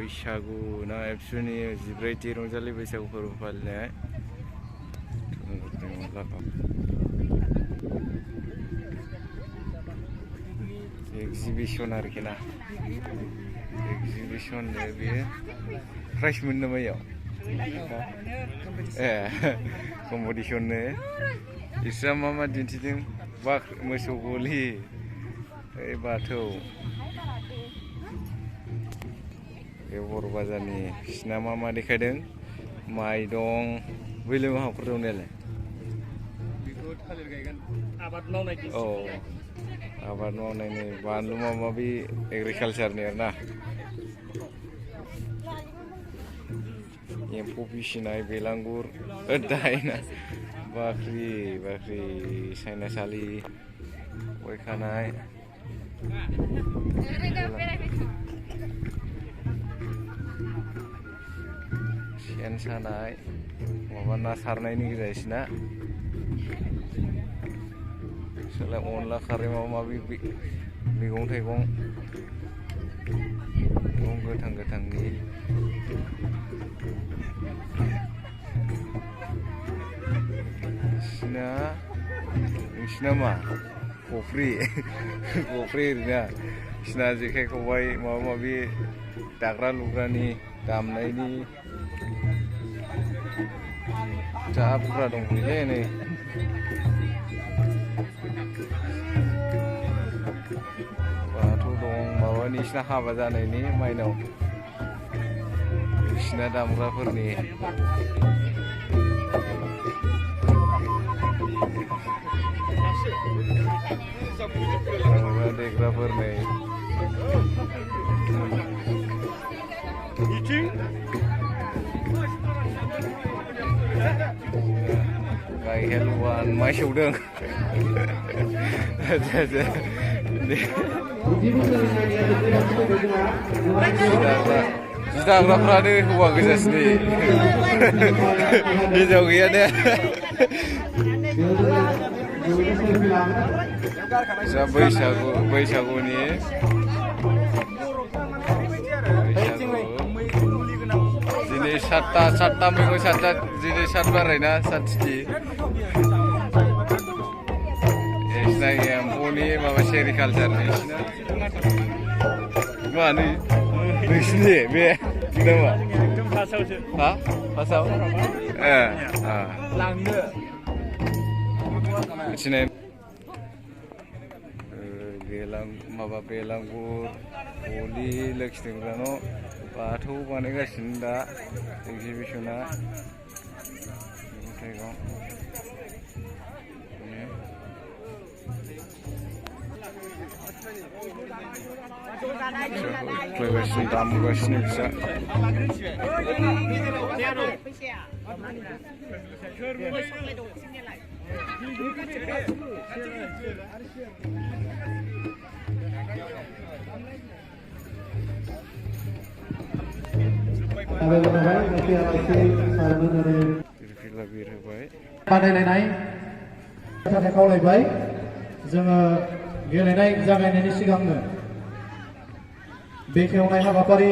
बैसागु ना एबसुनि जिब्रैथि रंजालि बैसागु फोरबो फालिनाय एक्जिबिसन आरोखि ना एक्जिबिसन बेयो प्राइज मोनो नामा इयाव कम्पिटिसननो इसोरा मा मा दिन्थिदों मोसौ गलि बाथौ बे बर' बाजारनि बिसिना मा मा देखायदों माइ दं बैलाय मा हाखर दं नालाय औ आबाद मावनायनि बानलु माबा माबि एग्रिकालचारनि आरोना एम्फौ फिसिनाय बेलांगुर दायना बाख्रि सायनासालि गय खानाय सेन सानाय माबा ना सारनायनि गेजेरसिना सोलाय अनला खारै माबा माबि मैगं थाइगं गोथांनि नोंसिना मा खफ्रि ओरैना बिसिना जेखाइ खबाइ माबा माबि दाग्रा लुग्रानि दामनायनि जाफोरा दंलै नै बाथौ दं माबानि बिसिना हाबा जानायनि माइनाव बिसिना दामग्राफोरनि दामग्रा देग्राफोर नै गाइखेर लुवान माइ सौदों जि दाग्राफ्रानो हौवा गोजासो हिनजाव गैया ने बैसागुनि दिनै सातथा मैगं सातथा दिनै सात बारायना सातथि एम्फौनि माबा सेरिकालचारनि मा नोंसिनि बे नामा हा फार्स्टआव लांनो सिनाय माबा बेलांगुर गलि लोखि दोनग्रा न' बाथौ बानायगासिनो दा एक्जिबिसना मैगं थाइगं फैगासिनो दामगासिनो फिसा बादायलायनाय खावलायबाय जोङो गेलेनाय जागायनायनि सिगांनो बेखेवनाय हाबाफारि